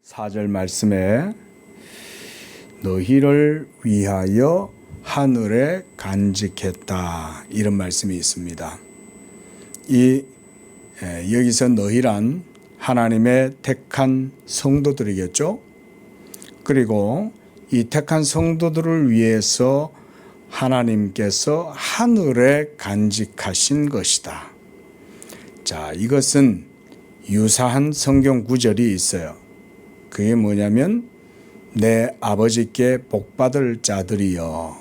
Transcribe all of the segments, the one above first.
4절 말씀에 너희를 위하여 하늘에 간직했다 이런 말씀이 있습니다. 여기서 너희란 하나님의 택한 성도들이겠죠. 그리고 이 택한 성도들을 위해서 하나님께서 하늘에 간직하신 것이다. 자, 이것은 유사한 성경 구절이 있어요. 그게 뭐냐면 내 아버지께 복받을 자들이여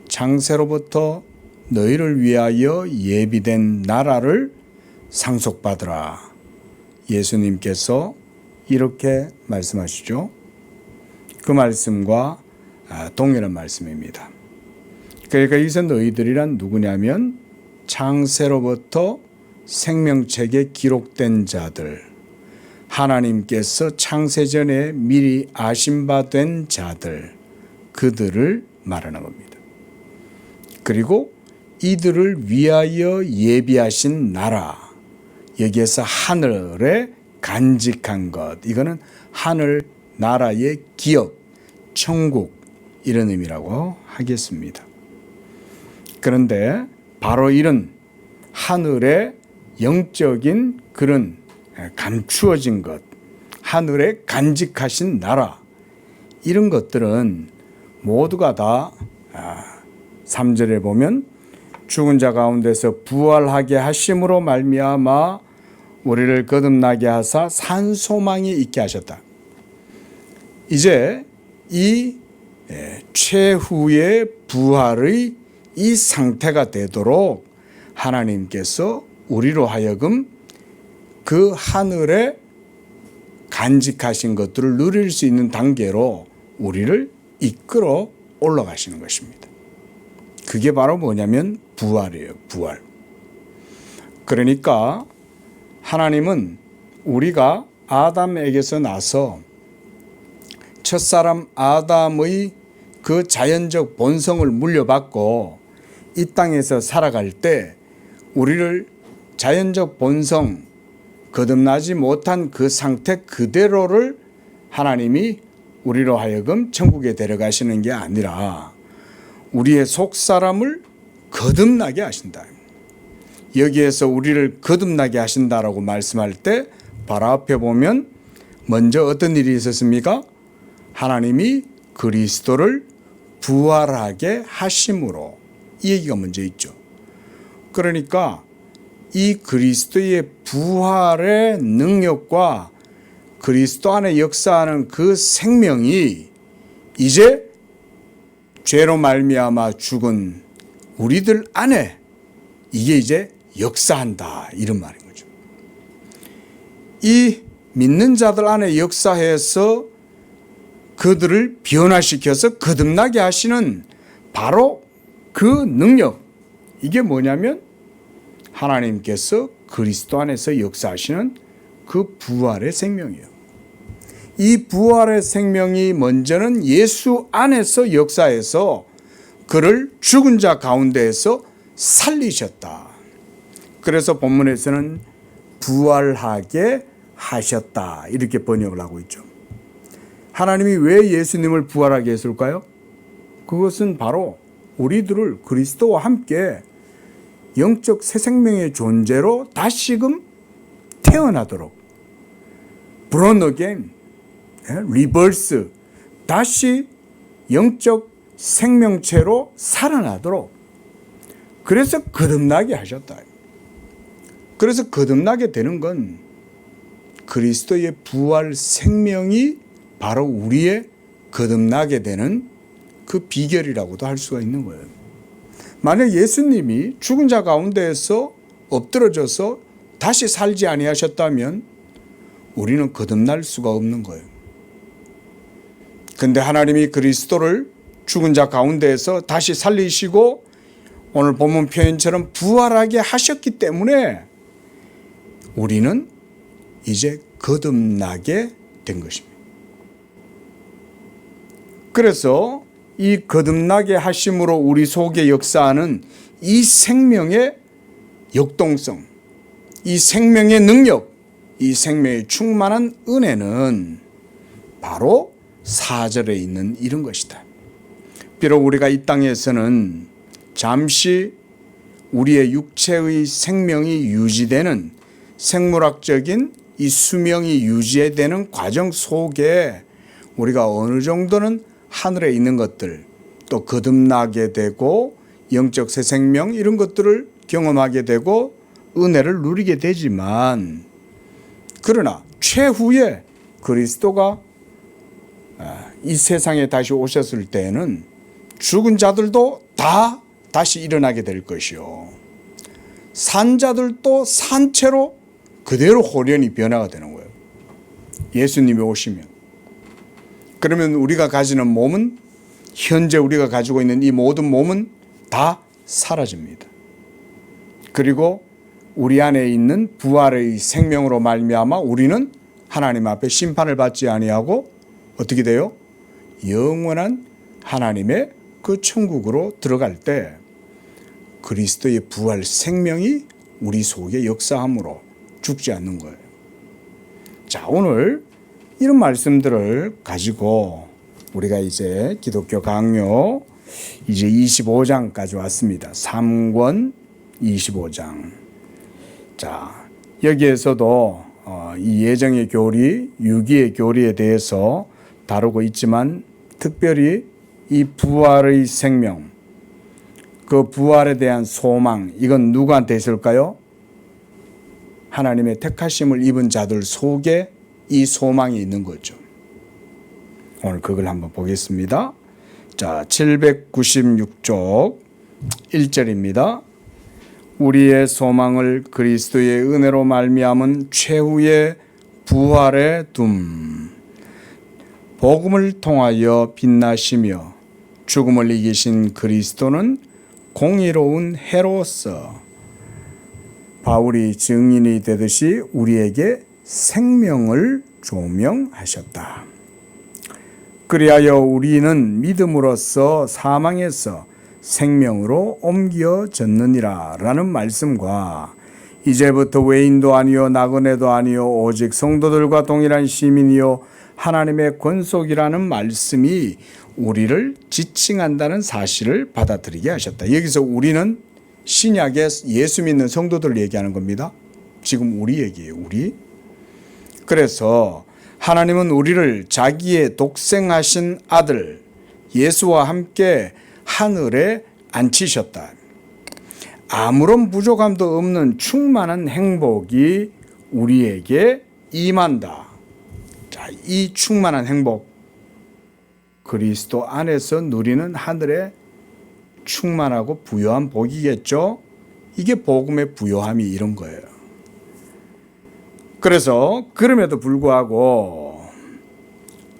창세로부터 너희를 위하여 예비된 나라를 상속받으라. 예수님께서 이렇게 말씀하시죠. 그 말씀과 동일한 말씀입니다. 그러니까 여기서 너희들이란 누구냐면 창세로부터 생명책에 기록된 자들, 하나님께서 창세전에 미리 아신 바 된 자들, 그들을 말하는 겁니다. 그리고 이들을 위하여 예비하신 나라, 여기에서 하늘에 간직한 것, 이거는 하늘 나라의 기업, 천국 이런 의미라고 하겠습니다. 그런데 바로 이런 하늘의 영적인 그런 감추어진 것, 하늘에 간직하신 나라, 이런 것들은 모두가 다 3절에 보면 죽은 자 가운데서 부활하게 하심으로 말미암아 우리를 거듭나게 하사 산 소망이 있게 하셨다. 이제 이 최후의 부활의 이 상태가 되도록 하나님께서 우리로 하여금 그 하늘에 간직하신 것들을 누릴 수 있는 단계로 우리를 이끌어 올라가시는 것입니다. 그게 바로 뭐냐면 부활이에요. 부활. 그러니까 하나님은 우리가 아담에게서 나서 첫사람 아담의 그 자연적 본성을 물려받고 이 땅에서 살아갈 때 우리를 자연적 본성, 거듭나지 못한 그 상태 그대로를 하나님이 우리로 하여금 천국에 데려가시는 게 아니라 우리의 속사람을 거듭나게 하신다. 여기에서 우리를 거듭나게 하신다라고 말씀할 때 바로 앞에 보면 먼저 어떤 일이 있었습니까? 하나님이 그리스도를 부활하게 하심으로, 이 얘기가 먼저 있죠. 그러니까 이 그리스도의 부활의 능력과 그리스도 안에 역사하는 그 생명이 이제 죄로 말미암아 죽은 우리들 안에 이게 이제 역사한다, 이런 말인 거죠. 이 믿는 자들 안에 역사해서 그들을 변화시켜서 거듭나게 하시는 바로 그 능력, 이게 뭐냐면 하나님께서 그리스도 안에서 역사하시는 그 부활의 생명이에요. 이 부활의 생명이 먼저는 예수 안에서 역사해서 그를 죽은 자 가운데에서 살리셨다. 그래서 본문에서는 부활하게 하셨다, 이렇게 번역을 하고 있죠. 하나님이 왜 예수님을 부활하게 했을까요? 그것은 바로 우리들을 그리스도와 함께 영적 새 생명의 존재로 다시금 태어나도록, born again, 리버스, 다시 영적 생명체로 살아나도록, 그래서 거듭나게 하셨다. 그래서 거듭나게 되는 건 그리스도의 부활 생명이 바로 우리의 거듭나게 되는 그 비결이라고도 할 수가 있는 거예요. 만약 예수님이 죽은 자 가운데에서 엎드러져서 다시 살지 아니하셨다면 우리는 거듭날 수가 없는 거예요. 그런데 하나님이 그리스도를 죽은 자 가운데에서 다시 살리시고 오늘 본문 표현처럼 부활하게 하셨기 때문에 우리는 이제 거듭나게 된 것입니다. 그래서 이 거듭나게 하심으로 우리 속에 역사하는 이 생명의 역동성, 이 생명의 능력, 이 생명의 충만한 은혜는 바로 4절에 있는 이런 것이다. 비록 우리가 이 땅에서는 잠시 우리의 육체의 생명이 유지되는 생물학적인 이 수명이 유지되는 과정 속에 우리가 어느 정도는 하늘에 있는 것들, 또 거듭나게 되고 영적 새 생명 이런 것들을 경험하게 되고 은혜를 누리게 되지만, 그러나 최후에 그리스도가 이 세상에 다시 오셨을 때에는 죽은 자들도 다 다시 일어나게 될 것이요, 산 자들도 산 채로 그대로 홀연히 변화가 되는 거예요. 예수님이 오시면. 그러면 우리가 가지는 몸은, 현재 우리가 가지고 있는 이 모든 몸은 다 사라집니다. 그리고 우리 안에 있는 부활의 생명으로 말미암아 우리는 하나님 앞에 심판을 받지 아니하고 어떻게 돼요? 영원한 하나님의 그 천국으로 들어갈 때 그리스도의 부활 생명이 우리 속에 역사함으로 죽지 않는 거예요. 자, 오늘 이런 말씀들을 가지고 우리가 이제 기독교 강요 이제 25장까지 왔습니다. 3권 25장. 자, 여기에서도 이 예정의 교리, 유기의 교리에 대해서 다루고 있지만, 특별히 이 부활의 생명, 그 부활에 대한 소망, 이건 누구한테 있을까요? 하나님의 택하심을 입은 자들 속에 이 소망이 있는 거죠. 오늘 그걸 한번 보겠습니다. 자, 796쪽 1절입니다. 우리의 소망을 그리스도의 은혜로 말미암은 최후의 부활에 둠. 복음을 통하여 빛나시며 죽음을 이기신 그리스도는 공의로운 해로서 바울이 증인이 되듯이 우리에게 생명을 조명하셨다. 그리하여 우리는 믿음으로써 사망에서 생명으로 옮겨졌느니라 라는 말씀과, 이제부터 외인도 아니요 나그네도 아니요 오직 성도들과 동일한 시민이요 하나님의 권속이라는 말씀이 우리를 지칭한다는 사실을 받아들이게 하셨다. 여기서 우리는 신약의 예수 믿는 성도들을 얘기하는 겁니다. 지금 우리 얘기예요, 우리. 그래서 하나님은 우리를 자기의 독생하신 아들 예수와 함께 하늘에 앉히셨다. 아무런 부족함도 없는 충만한 행복이 우리에게 임한다. 자, 이 충만한 행복, 그리스도 안에서 누리는 하늘의 충만하고 부요한 복이겠죠. 이게 복음의 부요함이 이런 거예요. 그래서 그럼에도 불구하고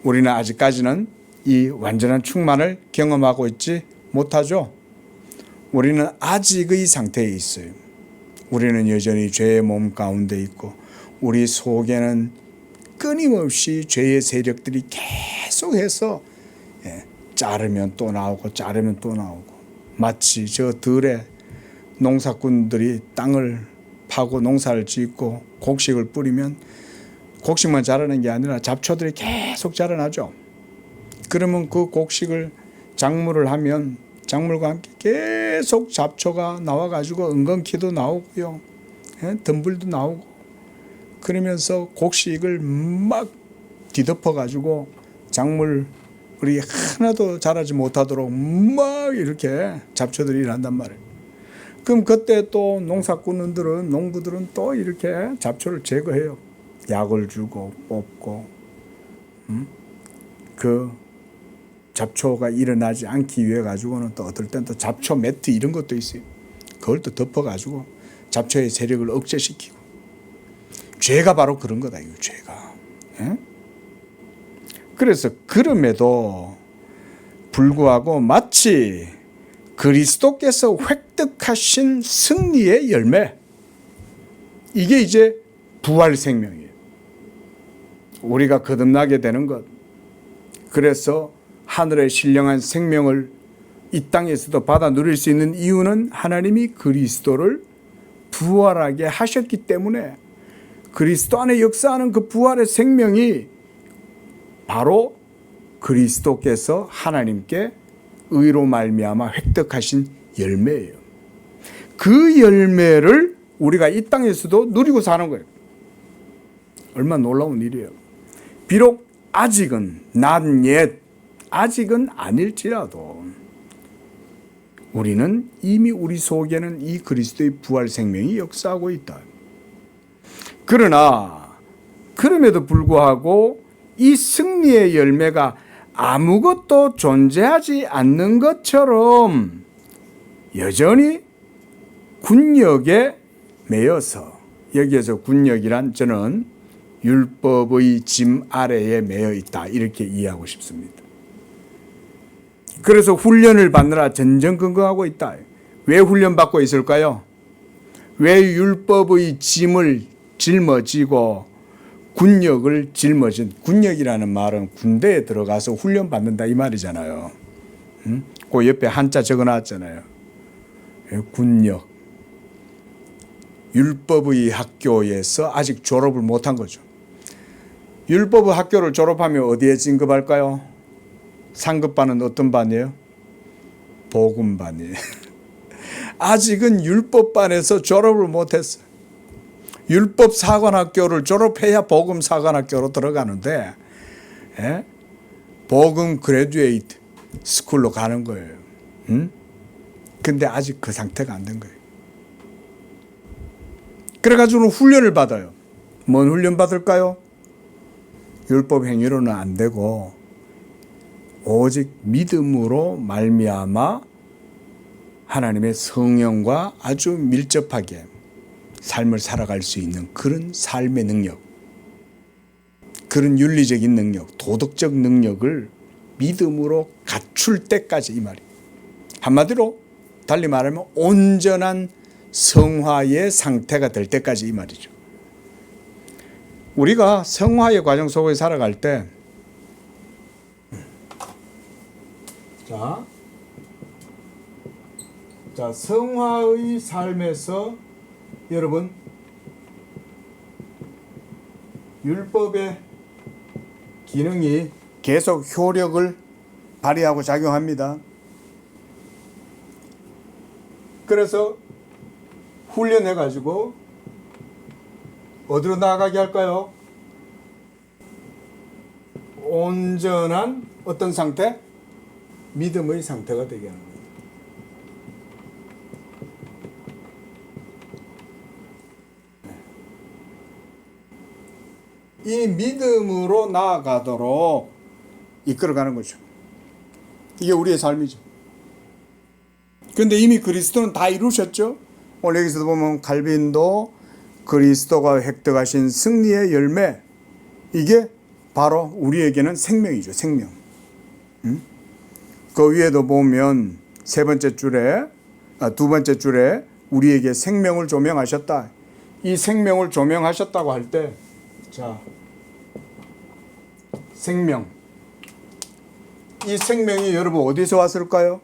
우리는 아직까지는 이 완전한 충만을 경험하고 있지 못하죠. 우리는 아직의 상태에 있어요. 우리는 여전히 죄의 몸 가운데 있고, 우리 속에는 끊임없이 죄의 세력들이 계속해서 자르면 또 나오고 자르면 또 나오고, 마치 저 들에 농사꾼들이 땅을 파고 농사를 짓고 곡식을 뿌리면 곡식만 자라는 게 아니라 잡초들이 계속 자라나죠. 그러면 그 곡식을 작물을 하면 작물과 함께 계속 잡초가 나와가지고 은건키도 나오고요, 덤불도 나오고, 그러면서 곡식을 막 뒤덮어가지고 작물이 하나도 자라지 못하도록 막 이렇게 잡초들이 일한단 말이에요. 그럼 그때 또 농부들은 또 이렇게 잡초를 제거해요. 약을 주고 뽑고, 그 잡초가 일어나지 않기 위해 가지고는 또 어떨 땐 또 잡초 매트 이런 것도 있어요. 그걸 또 덮어가지고 잡초의 세력을 억제시키고. 죄가 바로 그런 거다, 이 죄가. 그래서 그럼에도 불구하고 마치 그리스도께서 획득하신 승리의 열매, 이게 이제 부활 생명이에요. 우리가 거듭나게 되는 것. 그래서 하늘의 신령한 생명을 이 땅에서도 받아 누릴 수 있는 이유는 하나님이 그리스도를 부활하게 하셨기 때문에, 그리스도 안에 역사하는 그 부활의 생명이 바로 그리스도께서 하나님께 의로 말미암아 획득하신 열매예요. 그 열매를 우리가 이 땅에서도 누리고 사는 거예요. 얼마나 놀라운 일이에요. 비록 아직은 not yet, 아직은 아닐지라도 우리는 이미 우리 속에는 이 그리스도의 부활 생명이 역사하고 있다. 그러나 그럼에도 불구하고 이 승리의 열매가 아무것도 존재하지 않는 것처럼 여전히 군역에 매여서, 여기에서 군역이란 저는 율법의 짐 아래에 매여 있다, 이렇게 이해하고 싶습니다. 그래서 훈련을 받느라 전전긍긍하고 있다. 왜 훈련받고 있을까요? 왜 율법의 짐을 짊어지고 군역을 짊어진, 군역이라는 말은 군대에 들어가서 훈련받는다 이 말이잖아요. 그 옆에 한자 적어놨잖아요. 군역. 율법의 학교에서 아직 졸업을 못한 거죠. 율법의 학교를 졸업하면 어디에 진급할까요? 상급반은 어떤 반이에요? 복음반이에요. 아직은 율법반에서 졸업을 못했어요. 율법사관학교를 졸업해야 복음사관학교로 들어가는데, 복음 그레듀에이트 스쿨로 가는 거예요. 근데 아직 그 상태가 안 된 거예요. 그래가지고 훈련을 받아요. 뭔 훈련 받을까요? 율법 행위로는 안 되고 오직 믿음으로 말미암아 하나님의 성령과 아주 밀접하게 삶을 살아갈 수 있는 그런 삶의 능력, 그런 윤리적인 능력, 도덕적 능력을 믿음으로 갖출 때까지, 이 말이에요. 한마디로 달리 말하면 온전한 성화의 상태가 될 때까지, 이 말이죠. 우리가 성화의 과정 속에 살아갈 때, 자, 성화의 삶에서 여러분, 율법의 기능이 계속 효력을 발휘하고 작용합니다. 그래서 훈련해가지고 어디로 나아가게 할까요? 온전한 어떤 상태? 믿음의 상태가 되게 하는 거예요. 이 믿음으로 나아가도록 이끌어가는 거죠. 이게 우리의 삶이죠. 그런데 이미 그리스도는 다 이루셨죠. 오늘 여기서도 보면 갈빈도 그리스도가 획득하신 승리의 열매, 이게 바로 우리에게는 생명이죠. 생명. 그 위에도 보면 두 번째 줄에 우리에게 생명을 조명하셨다. 이 생명을 조명하셨다고 할 때, 자, 생명. 이 생명이 여러분 어디서 왔을까요?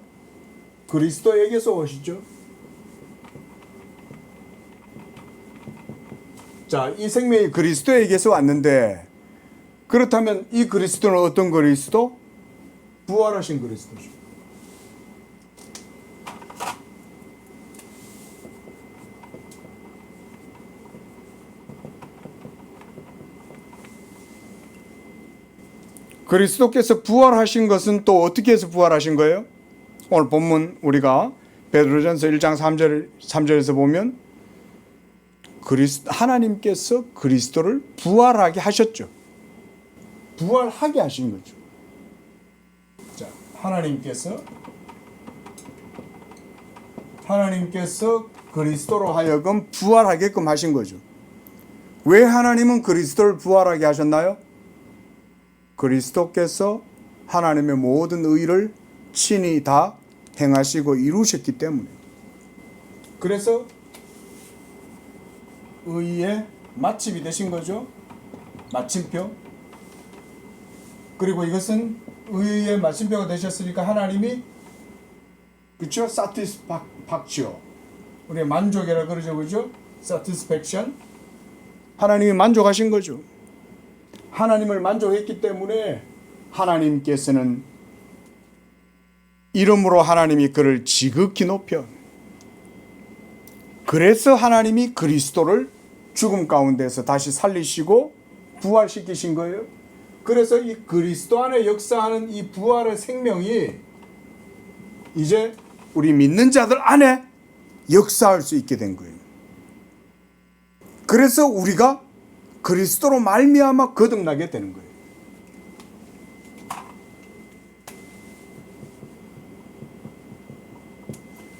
그리스도에게서 오시죠. 자, 이 생명이 그리스도에게서 왔는데, 그렇다면 이 그리스도는 어떤 그리스도? 부활하신 그리스도죠. 그리스도께서 부활하신 것은 또 어떻게 해서 부활하신 거예요? 오늘 본문 우리가 베드로전서 1장 3절에서 보면 하나님께서 그리스도를 부활하게 하셨죠. 부활하게 하신 거죠. 자, 하나님께서 그리스도로 하여금 부활하게끔 하신 거죠. 왜 하나님은 그리스도를 부활하게 하셨나요? 그리스도께서 하나님의 모든 의를 친히 다 행하시고 이루셨기 때문에. 그래서 의의 마침이 되신 거죠. 마침표. 그리고 이것은 의의 마침표가 되셨으니까 하나님이, 그렇죠? satisfactio. 우리 만족이라 그러죠, 그죠? satisfaction. 하나님이 만족하신 거죠. 하나님을 만족했기 때문에 하나님께서는 이름으로 하나님이 그를 지극히 높여, 그래서 하나님이 그리스도를 죽음 가운데서 다시 살리시고 부활시키신 거예요. 그래서 이 그리스도 안에 역사하는 이 부활의 생명이 이제 우리 믿는 자들 안에 역사할 수 있게 된 거예요. 그래서 우리가 그리스도로 말미암아 거듭나게 되는 거예요.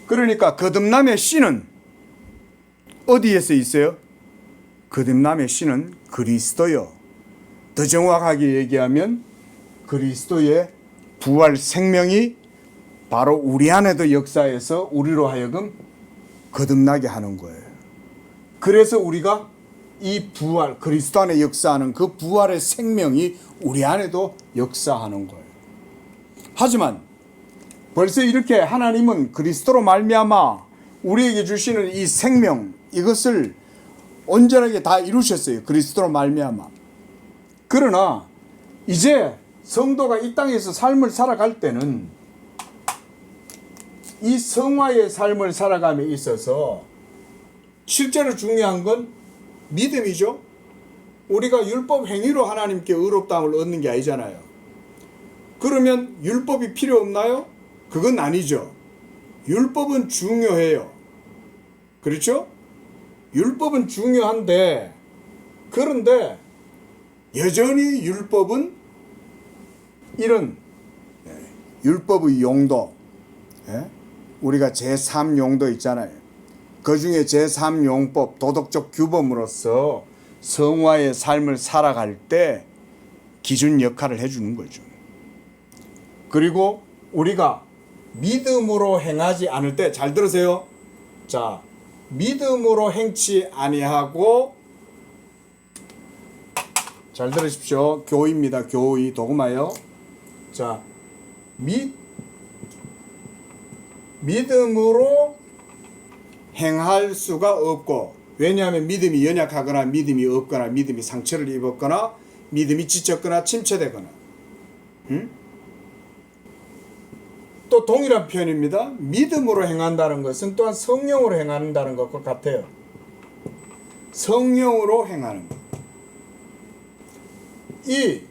그러니까 거듭남의 씨는 어디에서 있어요? 거듭남의 씨는 그리스도요. 더 정확하게 얘기하면 그리스도의 부활 생명이 바로 우리 안에도 역사해서 우리로 하여금 거듭나게 하는 거예요. 그래서 우리가 이 부활, 그리스도 안에 역사하는 그 부활의 생명이 우리 안에도 역사하는 거예요. 하지만 벌써 이렇게 하나님은 그리스도로 말미암아 우리에게 주시는 이 생명, 이것을 온전하게 다 이루셨어요. 그리스도로 말미암아. 그러나 이제 성도가 이 땅에서 삶을 살아갈 때는 이 성화의 삶을 살아감에 있어서 실제로 중요한 건 믿음이죠. 우리가 율법 행위로 하나님께 의롭다함을 얻는 게 아니잖아요. 그러면 율법이 필요 없나요? 그건 아니죠. 율법은 중요해요. 그렇죠? 율법은 중요한데, 그런데 여전히 율법은 이런 율법의 용도, 우리가 제3용도 있잖아요. 그 중에 제3용법, 도덕적 규범으로서 성화의 삶을 살아갈 때 기준 역할을 해주는 거죠. 그리고 우리가 믿음으로 행하지 않을 때, 잘 들으세요. 자, 믿음으로 행치 아니하고, 잘 들으십시오. 교의입니다. 교의, 도구마요. 자, 믿음으로 행할 수가 없고, 왜냐하면 믿음이 연약하거나 믿음이 없거나 믿음이 상처를 입었거나 믿음이 지쳤거나 침체되거나, 또 동일한 표현입니다. 믿음으로 행한다는 것은 또한 성령으로 행한다는 것과 같아요. 성령으로 행하는 것. 이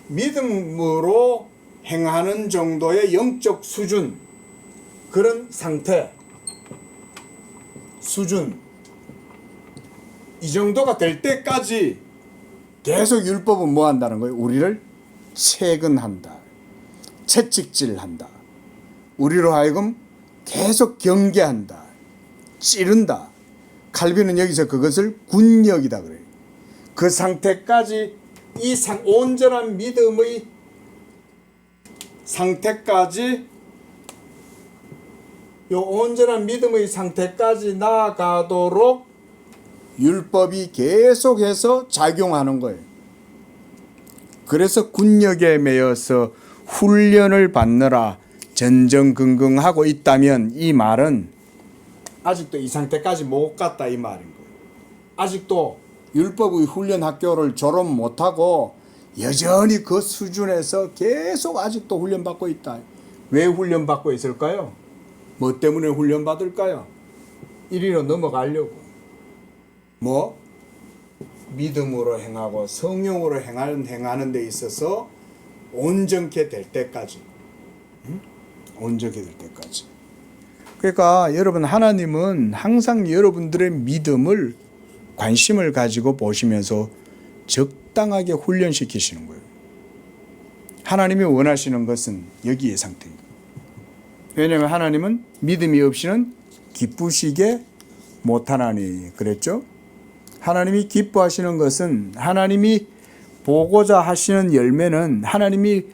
믿음으로 행하는 정도의 영적 수준, 그런 상태, 수준, 이 정도가 될 때까지 계속 율법은 뭐 한다는 거예요? 우리를 채근한다, 채찍질한다, 우리로 하여금 계속 경계한다, 찌른다. 칼빈은 여기서 그것을 군역이다 그래요. 그 상태까지, 이 온전한 믿음의 상태까지, 요 온전한 믿음의 상태까지 나아가도록 율법이 계속해서 작용하는 거예요. 그래서 군역에 매여서 훈련을 받느라 전전긍긍하고 있다면 이 말은 아직도 이 상태까지 못 갔다 이 말인 거예요. 아직도 율법의 훈련 학교를 졸업 못하고 여전히 그 수준에서 계속 아직도 훈련받고 있다. 왜 훈련받고 있을까요? 뭐 때문에 훈련받을까요? 이리로 넘어가려고. 뭐? 믿음으로 행하고 성령으로 행하는 데 있어서 온전케 될 때까지. 온전케 될 때까지. 그러니까 여러분, 하나님은 항상 여러분들의 믿음을, 관심을 가지고 보시면서 적당하게 훈련시키시는 거예요. 하나님이 원하시는 것은 여기의 상태입니다. 왜냐하면 하나님은 믿음이 없이는 기쁘시게 못하나니 그랬죠. 하나님이 기뻐하시는 것은, 하나님이 보고자 하시는 열매는, 하나님이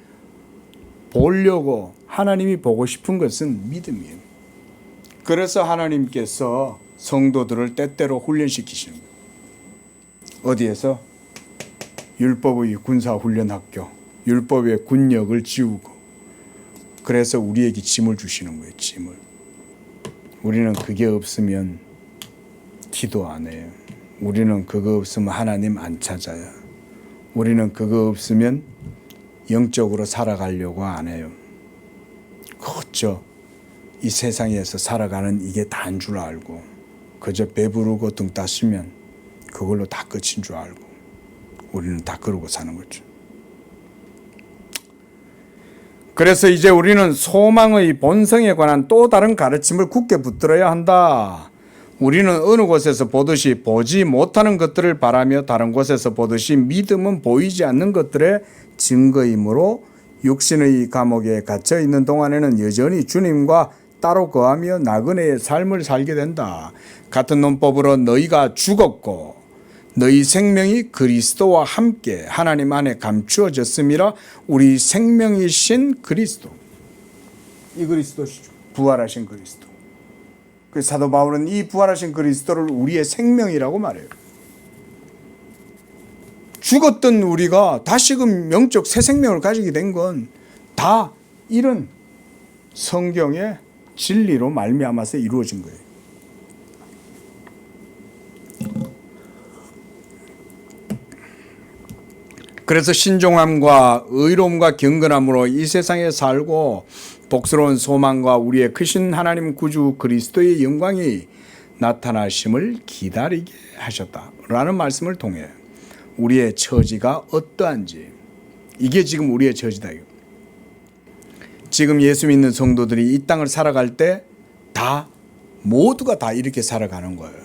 보려고, 하나님이 보고 싶은 것은 믿음이에요. 그래서 하나님께서 성도들을 때때로 훈련시키시는 거예요. 어디에서? 율법의 군사훈련학교, 율법의 군역을 지우고, 그래서 우리에게 짐을 주시는 거예요. 짐을. 우리는 그게 없으면 기도 안 해요. 우리는 그거 없으면 하나님 안 찾아요. 우리는 그거 없으면 영적으로 살아가려고 안 해요. 그렇죠. 이 세상에서 살아가는 이게 다인 줄 알고 그저 배부르고 등 따시면 그걸로 다 끝인 줄 알고 우리는 다 그러고 사는 거죠. 그래서 이제 우리는 소망의 본성에 관한 또 다른 가르침을 굳게 붙들어야 한다. 우리는 어느 곳에서 보듯이 보지 못하는 것들을 바라며 다른 곳에서 보듯이 믿음은 보이지 않는 것들의 증거이므로 육신의 감옥에 갇혀 있는 동안에는 여전히 주님과 따로 거하며 나그네의 삶을 살게 된다. 같은 논법으로 너희가 죽었고 너희 생명이 그리스도와 함께 하나님 안에 감추어졌음이라. 우리 생명이신 그리스도, 이 그리스도시죠. 부활하신 그리스도. 그 사도 바울은 이 부활하신 그리스도를 우리의 생명이라고 말해요. 죽었던 우리가 다시금 영적 새 생명을 가지게 된 건 다 이런 성경의 진리로 말미암아서 이루어진 거예요. 그래서 신종함과 의로움과 경건함으로 이 세상에 살고 복스러운 소망과 우리의 크신 하나님 구주 그리스도의 영광이 나타나심을 기다리게 하셨다라는 말씀을 통해 우리의 처지가 어떠한지, 이게 지금 우리의 처지다. 지금 예수 믿는 성도들이 이 땅을 살아갈 때 다 모두가 다 이렇게 살아가는 거예요.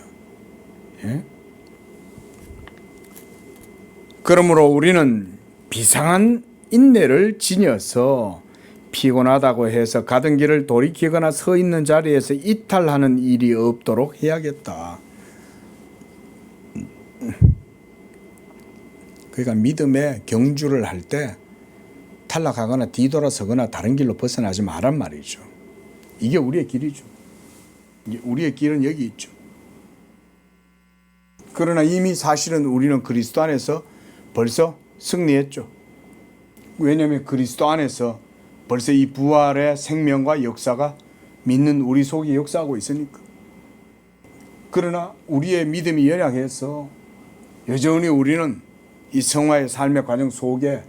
예? 그러므로 우리는 비상한 인내를 지녀서 피곤하다고 해서 가던 길을 돌이키거나 서 있는 자리에서 이탈하는 일이 없도록 해야겠다. 그러니까 믿음의 경주를 할 때 탈락하거나 뒤돌아서거나 다른 길로 벗어나지 말란 말이죠. 이게 우리의 길이죠. 우리의 길은 여기 있죠. 그러나 이미 사실은 우리는 그리스도 안에서 벌써 승리했죠. 왜냐하면 그리스도 안에서 벌써 이 부활의 생명과 역사가 믿는 우리 속에 역사하고 있으니까. 그러나 우리의 믿음이 연약해서 여전히 우리는 이 성화의 삶의 과정 속에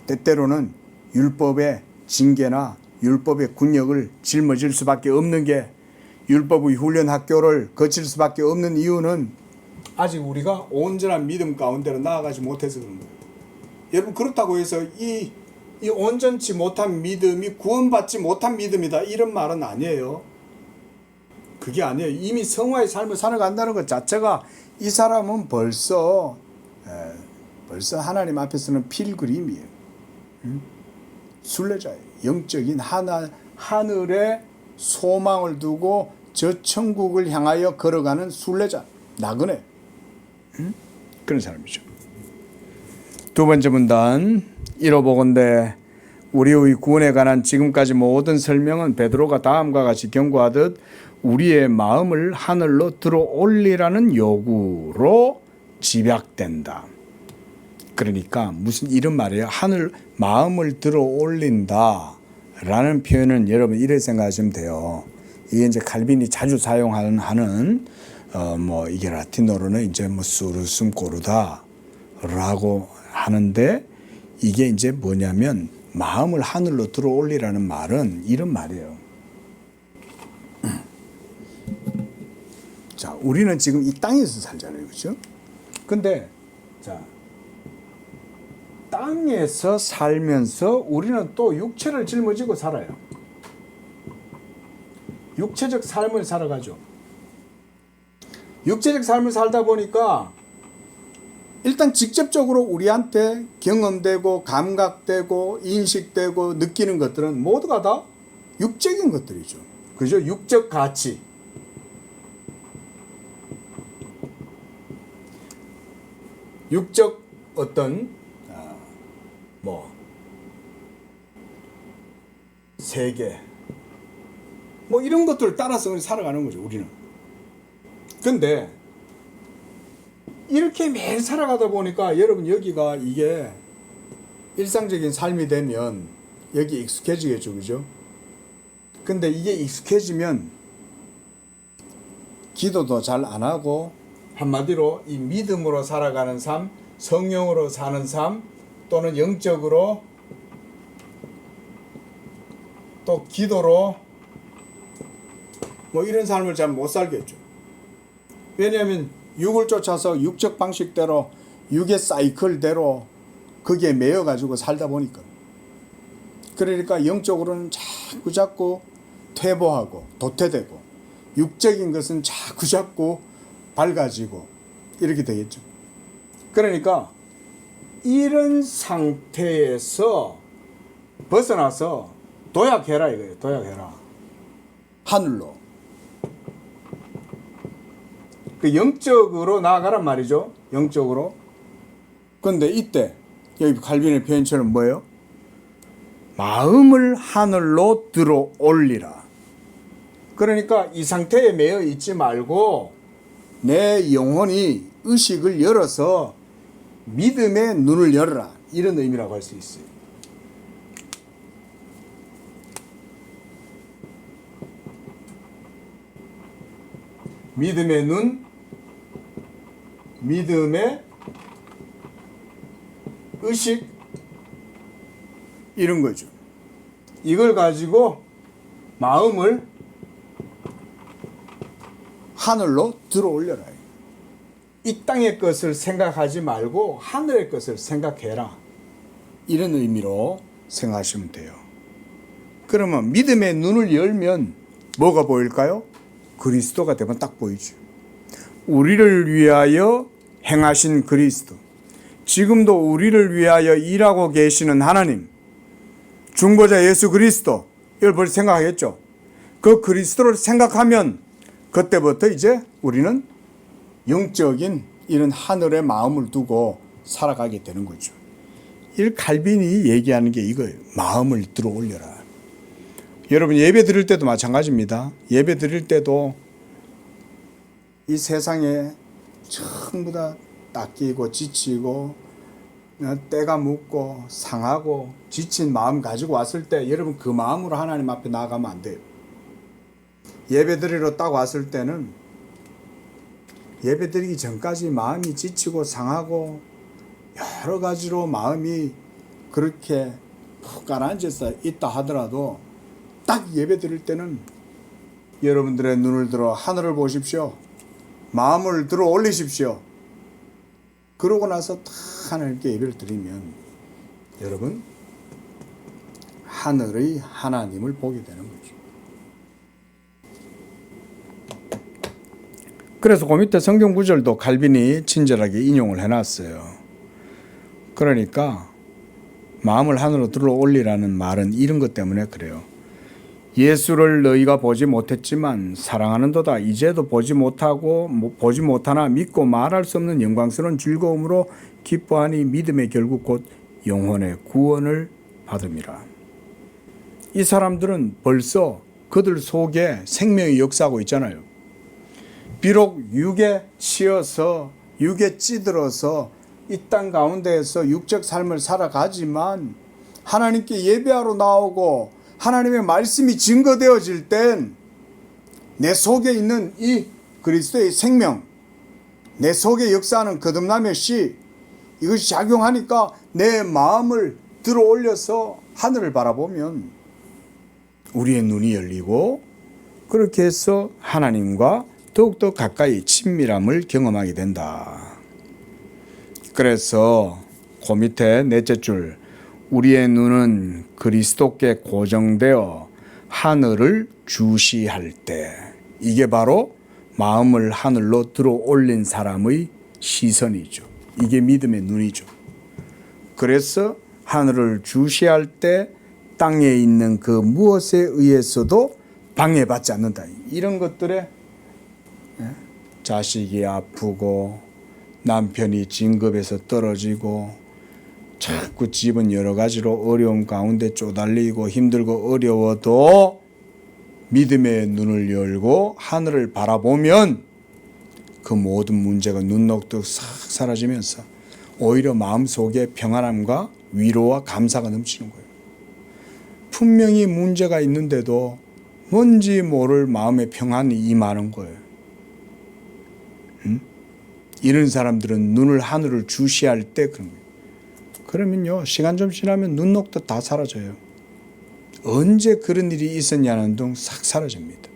때때로는 율법의 징계나 율법의 군역을 짊어질 수밖에 없는 게, 율법의 훈련 학교를 거칠 수밖에 없는 이유는 아직 우리가 온전한 믿음 가운데로 나아가지 못해서 그런 거예요. 여러분, 그렇다고 해서 이 온전치 못한 믿음이 구원받지 못한 믿음이다, 이런 말은 아니에요. 그게 아니에요. 이미 성화의 삶을 살아간다는 것 자체가 이 사람은 벌써 하나님 앞에서는 필그림이에요. 순례자예요. 영적인 하늘에 소망을 두고 저 천국을 향하여 걸어가는 순례자, 나그네, 그런 사람이죠. 두 번째 문단, 이로보건대 우리의 구원에 관한 지금까지 모든 설명은 베드로가 다음과 같이 경고하듯 우리의 마음을 하늘로 들어 올리라는 요구로 집약된다. 그러니까 무슨 이런 말이에요. 마음을 들어 올린다 라는 표현은 여러분 이렇게 생각하시면 돼요. 이게 이제 칼빈이 자주 사용하는 이게 라틴어로는 이제 수르숨 고르다 라고 하는데, 이게 이제 뭐냐면 마음을 하늘로 들어 올리라는 말은 이런 말이에요. 자, 우리는 지금 이 땅에서 살잖아요. 그렇죠? 근데 자, 땅에서 살면서 우리는 또 육체를 짊어지고 살아요. 육체적 삶을 살아가죠. 육체적 삶을 살다 보니까 일단 직접적으로 우리한테 경험되고 감각되고 인식되고 느끼는 것들은 모두가 다 육적인 것들이죠. 그죠? 육적 가치. 육적 어떤 세계 이런 것들을 따라서 살아가는 거죠, 우리는. 근데 이렇게 매일 살아가다 보니까 여러분, 여기가 이게 일상적인 삶이 되면 여기 익숙해지겠죠, 그죠? 근데 이게 익숙해지면 기도도 잘 안 하고, 한마디로 이 믿음으로 살아가는 삶, 성령으로 사는 삶, 또는 영적으로 또 기도로 뭐 이런 삶을 잘 못 살겠죠. 왜냐하면 육을 쫓아서 육적 방식대로 육의 사이클대로 거기에 매여 가지고 살다 보니까. 그러니까 영적으로는 자꾸 퇴보하고 도태되고 육적인 것은 자꾸 밝아지고 이렇게 되겠죠. 그러니까 이런 상태에서 벗어나서 도약해라 이거예요. 도약해라. 하늘로. 그 영적으로 나아가란 말이죠. 영적으로. 그런데 이때 여기 칼빈의 표현처럼 뭐예요? 마음을 하늘로 들어 올리라. 그러니까 이 상태에 매여 있지 말고 내 영혼이 의식을 열어서 믿음의 눈을 열어라. 이런 의미라고 할 수 있어요. 믿음의 눈, 믿음의 의식, 이런 거죠. 이걸 가지고 마음을 하늘로 들어 올려라. 이 땅의 것을 생각하지 말고 하늘의 것을 생각해라. 이런 의미로 생각하시면 돼요. 그러면 믿음의 눈을 열면 뭐가 보일까요? 그리스도가 되면 딱 보이죠. 우리를 위하여 행하신 그리스도. 지금도 우리를 위하여 일하고 계시는 하나님. 중보자 예수 그리스도. 이걸 벌써 생각하겠죠. 그 그리스도를 생각하면 그때부터 이제 우리는 영적인 이런 하늘의 마음을 두고 살아가게 되는 거죠. 이 칼빈이 얘기하는 게 이거예요. 마음을 들어 올려라. 여러분 예배 드릴 때도 마찬가지입니다. 예배 드릴 때도 이 세상에 전부 다 닦이고 지치고 때가 묻고 상하고 지친 마음 가지고 왔을 때 여러분 그 마음으로 하나님 앞에 나아가면 안 돼요. 예배 드리러 딱 왔을 때는 예배 드리기 전까지 마음이 지치고 상하고 여러 가지로 마음이 그렇게 푹 가라앉아서 있다 하더라도 딱 예배 드릴 때는 여러분들의 눈을 들어 하늘을 보십시오. 마음을 들어 올리십시오. 그러고 나서 딱 하나님께 예배를 드리면 여러분 하늘의 하나님을 보게 되는 거죠. 그래서 그 밑에 성경 구절도 칼빈이 친절하게 인용을 해놨어요. 그러니까 마음을 하늘로 들어 올리라는 말은 이런 것 때문에 그래요. 예수를 너희가 보지 못했지만 사랑하는도다. 이제도 보지 못하나 믿고 말할 수 없는 영광스러운 즐거움으로 기뻐하니 믿음의 결국 곧 영혼의 구원을 받음이라. 이 사람들은 벌써 그들 속에 생명이 역사하고 있잖아요. 비록 육에 치여서 육에 찌들어서 이 땅 가운데에서 육적 삶을 살아가지만 하나님께 예배하러 나오고 하나님의 말씀이 증거되어질 땐 내 속에 있는 이 그리스도의 생명, 내 속에 역사하는 거듭남의 씨, 이것이 작용하니까 내 마음을 들어 올려서 하늘을 바라보면 우리의 눈이 열리고 그렇게 해서 하나님과 더욱더 가까이 친밀함을 경험하게 된다. 그래서 그 밑에 넷째 줄, 우리의 눈은 그리스도께 고정되어 하늘을 주시할 때, 이게 바로 마음을 하늘로 들어 올린 사람의 시선이죠. 이게 믿음의 눈이죠. 그래서 하늘을 주시할 때 땅에 있는 그 무엇에 의해서도 방해받지 않는다. 이런 것들에 자식이 아프고 남편이 진급에서 떨어지고 자꾸 집은 여러 가지로 어려움 가운데 쪼달리고 힘들고 어려워도 믿음의 눈을 열고 하늘을 바라보면 그 모든 문제가 눈 녹듯 싹 사라지면서 오히려 마음속에 평안함과 위로와 감사가 넘치는 거예요. 분명히 문제가 있는데도 뭔지 모를 마음의 평안이 임하는 거예요. 이런 사람들은 눈을 하늘을 주시할 때 그런 거예요. 그러면요, 시간 좀 지나면 눈 녹듯 다 사라져요. 언제 그런 일이 있었냐는 둥 싹 사라집니다.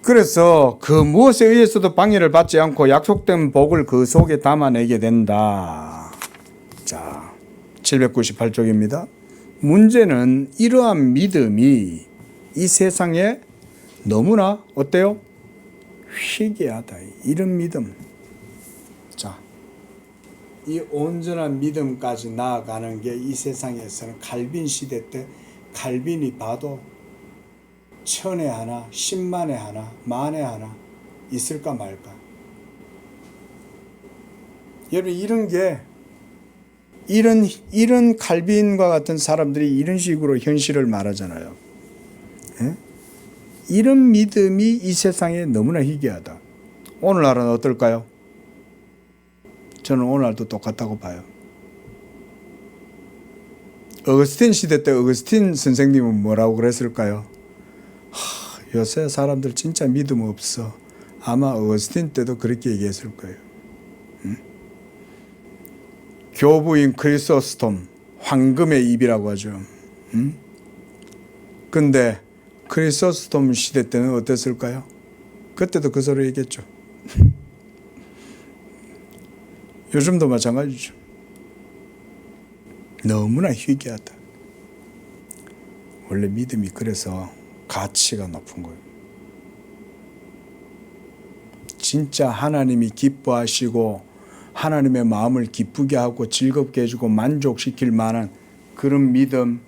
그래서 그 무엇에 의해서도 방해를 받지 않고 약속된 복을 그 속에 담아내게 된다. 자, 798쪽입니다. 문제는 이러한 믿음이 이 세상에 너무나 어때요? 희귀하다. 이런 믿음. 자, 이 온전한 믿음까지 나아가는 게 이 세상에서는 칼빈 시대 때 칼빈이 봐도 1000에 하나, 10만에 하나, 만에 하나 있을까 말까. 여러분 이런 게 이런 칼빈과 같은 사람들이 이런 식으로 현실을 말하잖아요. 예? 이런 믿음이 이 세상에 너무나 희귀하다. 오늘날은 어떨까요? 저는 오늘날도 똑같다고 봐요. 어거스틴 시대 때 어거스틴 선생님은 뭐라고 그랬을까요? 요새 사람들 진짜 믿음 없어. 아마 어거스틴 때도 그렇게 얘기했을 거예요. 응? 교부인 크리소스톰, 황금의 입이라고 하죠. 응? 근데 크리소스톰 시대 때는 어땠을까요? 그때도 그 소리 얘기했죠. 요즘도 마찬가지죠. 너무나 희귀하다. 원래 믿음이 그래서 가치가 높은 거예요. 진짜 하나님이 기뻐하시고 하나님의 마음을 기쁘게 하고 즐겁게 해주고 만족시킬 만한 그런 믿음,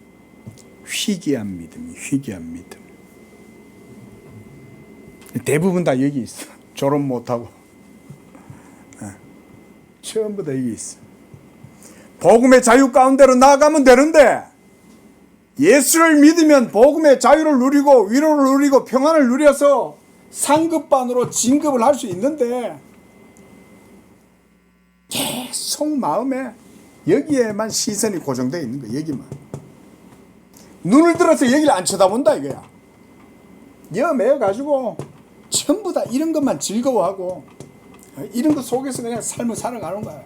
희귀한 믿음이 희귀한 믿음. 대부분 다 여기 있어. 졸업 못하고 전부 다 여기 있어. 복음의 자유 가운데로 나아가면 되는데 예수를 믿으면 복음의 자유를 누리고 위로를 누리고 평안을 누려서 상급반으로 진급을 할 수 있는데 계속 마음에 여기에만 시선이 고정되어 있는 거야. 여기만. 눈을 들어서 여기를 안 쳐다본다 이거야. 여매어가지고 전부 다 이런 것만 즐거워하고 이런 것 속에서 그냥 삶을 살아가는 거야.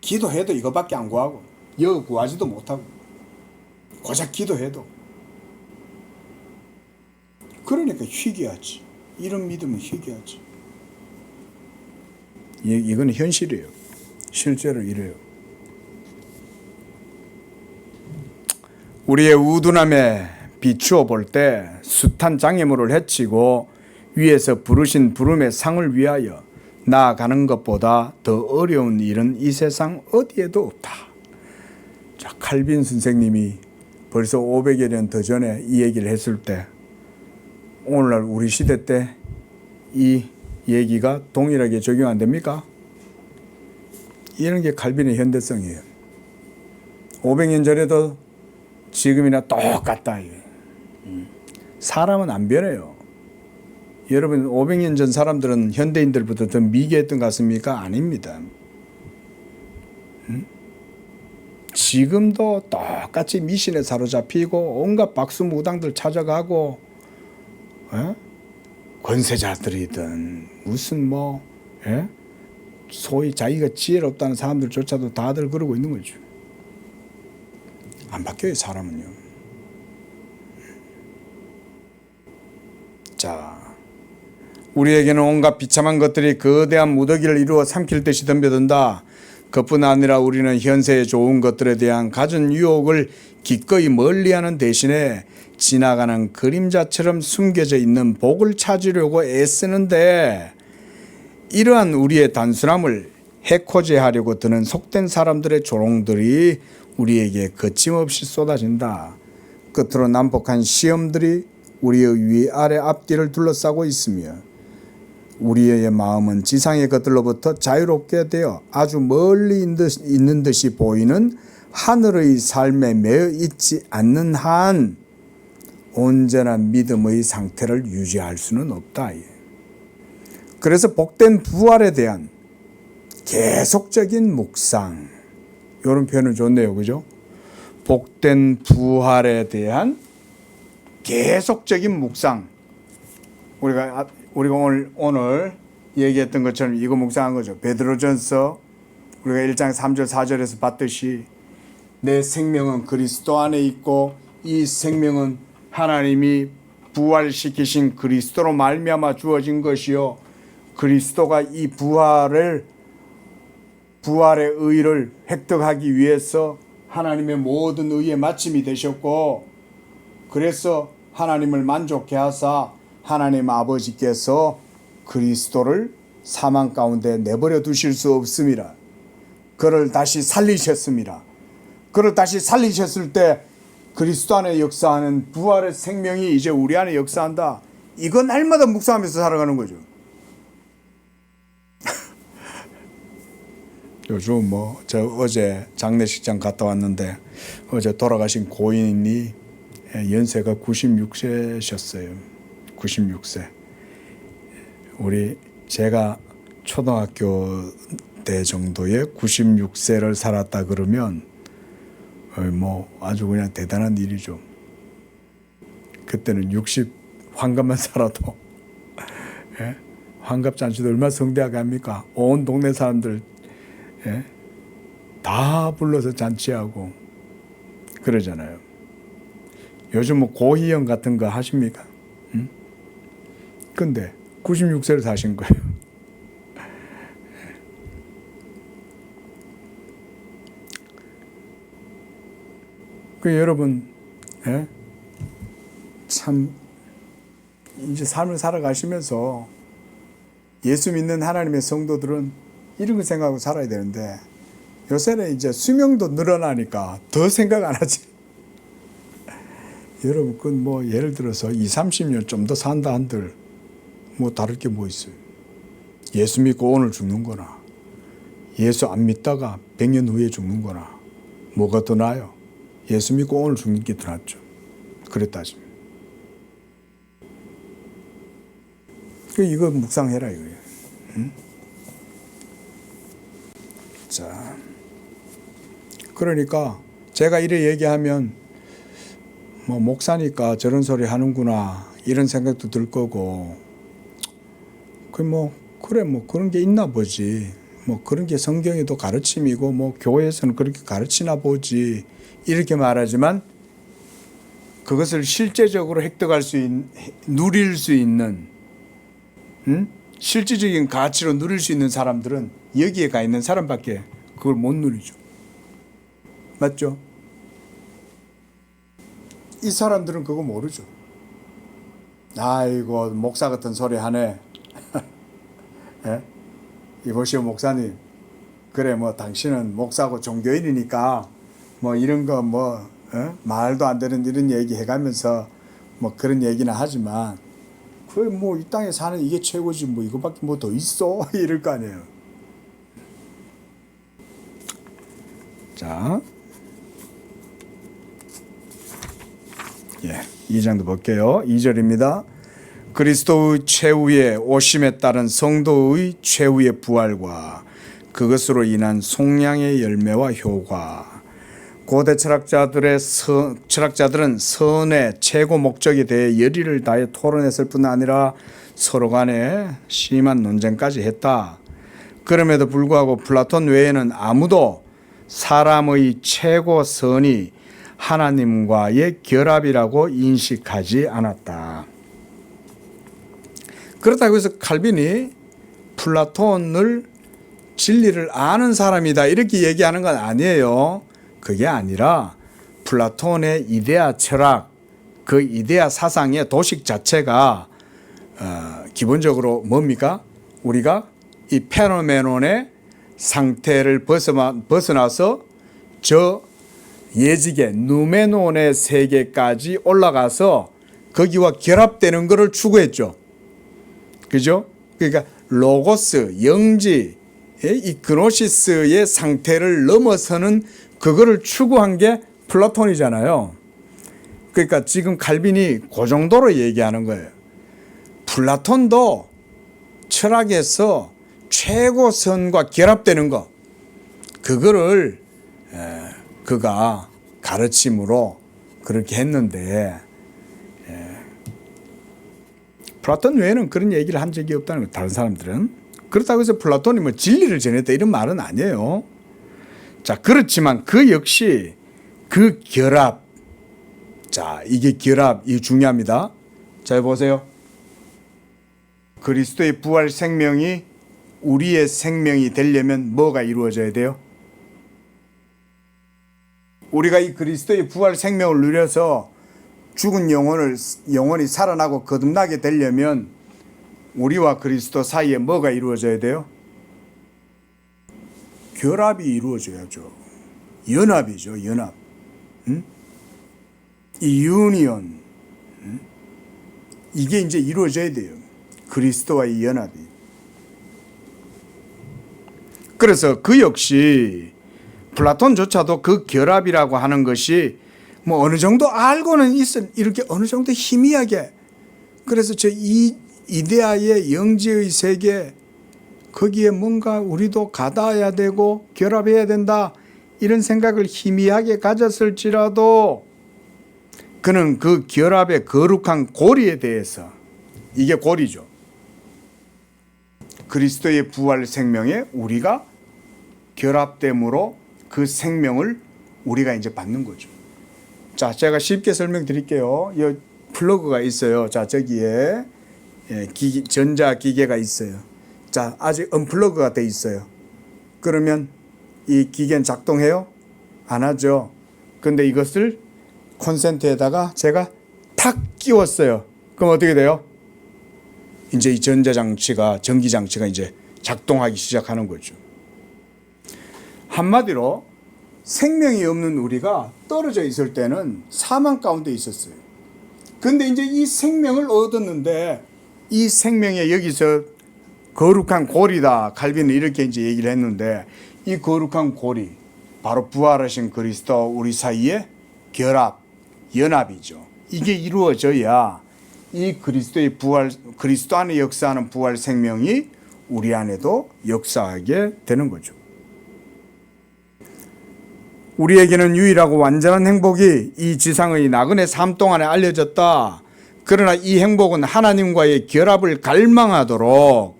기도해도 이거밖에 안 구하고 여 구하지도 못하고 고작 기도해도. 그러니까 희귀하지. 이런 믿음은 희귀하지. 이건 현실이에요. 실제로 이래요. 우리의 우둔함에 비추어 볼 때 숱한 장애물을 헤치고 위에서 부르신 부름의 상을 위하여 나아가는 것보다 더 어려운 일은 이 세상 어디에도 없다. 자, 칼빈 선생님이 벌써 500여 년 더 전에 이 얘기를 했을 때 오늘날 우리 시대 때 이 얘기가 동일하게 적용 안 됩니까? 이런 게 칼빈의 현대성이에요. 500년 전에도 지금이나 똑같다. 사람은 안 변해요. 여러분 500년 전 사람들은 현대인들보다 더 미개했던 것 같습니까? 아닙니다. 지금도 똑같이 미신에 사로잡히고 온갖 박수무당들 찾아가고 권세자들이든 무슨 뭐 소위 자기가 지혜롭다는 사람들조차도 다들 그러고 있는 거죠. 안 바뀌어요 사람은요. 자, 우리에게는 온갖 비참한 것들이 거대한 무더기를 이루어 삼킬 듯이 덤벼든다. 그뿐 아니라 우리는 현세의 좋은 것들에 대한 갖은 유혹을 기꺼이 멀리하는 대신에 지나가는 그림자처럼 숨겨져 있는 복을 찾으려고 애쓰는데 이러한 우리의 단순함을 해코지하려고 드는 속된 사람들의 조롱들이 우리에게 거침없이 쏟아진다. 끝으로 난폭한 시험들이 우리의 위아래 앞뒤를 둘러싸고 있으며 우리의 마음은 지상의 것들로부터 자유롭게 되어 아주 멀리 있는 듯이 보이는 하늘의 삶에 매여 있지 않는 한 온전한 믿음의 상태를 유지할 수는 없다. 그래서 복된 부활에 대한 계속적인 묵상, 이런 표현은 좋네요, 그죠? 복된 부활에 대한 계속적인 묵상. 우리가 오늘 얘기했던 것처럼 이거 묵상한 거죠. 베드로전서 우리가 1장 3절 4절에서 봤듯이 내 생명은 그리스도 안에 있고 이 생명은 하나님이 부활시키신 그리스도로 말미암아 주어진 것이요 그리스도가 이 부활의 의를 획득하기 위해서 하나님의 모든 의의 마침이 되셨고 그래서 하나님을 만족케 하사 하나님 아버지께서 그리스도를 사망 가운데 내버려 두실 수 없습니다. 그를 다시 살리셨습니다. 그를 다시 살리셨을 때 그리스도 안에 역사하는 부활의 생명이 이제 우리 안에 역사한다. 이거 날마다 묵상하면서 살아가는 거죠. 요즘 저 어제 장례식장 갔다 왔는데 어제 돌아가신 고인이 연세가 96세셨어요. 96세. 제가 초등학교 때 정도에 96세를 살았다 그러면 아주 그냥 대단한 일이죠. 그때는 60 환갑만 살아도 환갑 잔치도 얼마나 성대하게 합니까? 온 동네 사람들 다 불러서 잔치하고 그러잖아요. 요즘 고희영 같은 거 하십니까? 근데 96세를 사신 거예요. 여러분 참 이제 삶을 살아가시면서 예수 믿는 하나님의 성도들은 이런 거 생각하고 살아야 되는데 요새는 이제 수명도 늘어나니까 더 생각 안 하지. 여러분 그건 예를 들어서 20-30년 좀 더 산다 한들 다를 게 뭐 있어요. 예수 믿고 오늘 죽는 거나 예수 안 믿다가 100년 후에 죽는 거나 뭐가 더 나아요? 예수 믿고 오늘 죽는 게 더 낫죠. 그랬다지만. 이거 묵상해라 이거예요. 응? 자, 그러니까 제가 이래 얘기하면 목사니까 저런 소리 하는구나 이런 생각도 들 거고 그래 그런 게 있나 보지 그런 게 성경에도 가르침이고 교회에서는 그렇게 가르치나 보지 이렇게 말하지만 그것을 실제적으로 획득할 수 있는 누릴 수 있는 실질적인 가치로 누릴 수 있는 사람들은 여기에 가 있는 사람밖에 그걸 못 누리죠. 맞죠? 이 사람들은 그거 모르죠. 아이고 목사 같은 소리 하네. 이보시오 목사님, 그래 당신은 목사고 종교인이니까 이런 거 말도 안 되는 이런 얘기 해가면서 그런 얘기는 하지만 이 땅에 사는 이게 최고지 이거밖에 더 있어 이럴 거 아니에요. 자, 2장도 볼게요. 2절입니다. 그리스도의 최후의 오심에 따른 성도의 최후의 부활과 그것으로 인한 속량의 열매와 효과. 고대 철학자들은 선의 최고 목적에 대해 열의를 다해 토론했을 뿐 아니라 서로 간에 심한 논쟁까지 했다. 그럼에도 불구하고 플라톤 외에는 아무도 사람의 최고 선이 하나님과의 결합이라고 인식하지 않았다. 그렇다고 해서 칼빈이 플라톤을 진리를 아는 사람이다 이렇게 얘기하는 건 아니에요. 그게 아니라 플라톤의 이데아 철학, 그 이데아 사상의 도식 자체가 기본적으로 뭡니까? 우리가 이 페노메논의 상태를 벗어나서 저 예지계 누메논의 세계까지 올라가서 거기와 결합되는 것을 추구했죠. 그죠? 그러니까 로고스, 영지, 이 그노시스의 상태를 넘어서는 그거를 추구한 게 플라톤이잖아요. 그러니까 지금 칼빈이 그 정도로 얘기하는 거예요. 플라톤도 철학에서 최고선과 결합되는 거, 그거를 그가 가르침으로 그렇게 했는데 플라톤 외에는 그런 얘기를 한 적이 없다는 거예요. 다른 사람들은. 그렇다고 해서 플라톤이 진리를 전했다 이런 말은 아니에요. 자, 그렇지만 그 역시 그 결합. 자, 이게 결합, 이게 중요합니다. 자, 보세요. 그리스도의 부활 생명이 우리의 생명이 되려면 뭐가 이루어져야 돼요? 우리가 이 그리스도의 부활 생명을 누려서 죽은 영혼이 살아나고 거듭나게 되려면 우리와 그리스도 사이에 뭐가 이루어져야 돼요? 결합이 이루어져야죠. 연합이죠, 연합. 이 유니온. 이게 이제 이루어져야 돼요. 그리스도와의 연합이. 그래서 그 역시 플라톤조차도 그 결합이라고 하는 것이 뭐 어느 정도 알고는 있어, 이렇게 어느 정도 희미하게. 그래서 저 이 이데아의 영지의 세계, 거기에 뭔가 우리도 가닿아야 되고 결합해야 된다, 이런 생각을 희미하게 가졌을지라도 그는 그 결합의 거룩한 고리에 대해서, 이게 고리죠. 그리스도의 부활 생명에 우리가 결합됨으로 그 생명을 우리가 이제 받는 거죠. 자, 제가 쉽게 설명드릴게요. 이 플러그가 있어요. 자, 저기에 전자기계가 있어요. 자, 아직 언플러그가 돼 있어요. 그러면 이 기계는 작동해요? 안 하죠. 근데 이것을 콘센트에다가 제가 탁 끼웠어요. 그럼 어떻게 돼요? 이제 이 전기장치가 이제 작동하기 시작하는 거죠. 한마디로 생명이 없는 우리가 떨어져 있을 때는 사망 가운데 있었어요. 근데 이제 이 생명을 얻었는데, 이 생명에 여기서 거룩한 고리다, 칼빈은 이렇게 이제 얘기를 했는데, 이 거룩한 고리, 바로 부활하신 그리스도 우리 사이에 결합, 연합이죠. 이게 이루어져야 이 그리스도의 부활, 그리스도 안에 역사하는 부활 생명이 우리 안에도 역사하게 되는 거죠. 우리에게는 유일하고 완전한 행복이 이 지상의 나그네 삶 동안에 알려졌다. 그러나 이 행복은 하나님과의 결합을 갈망하도록,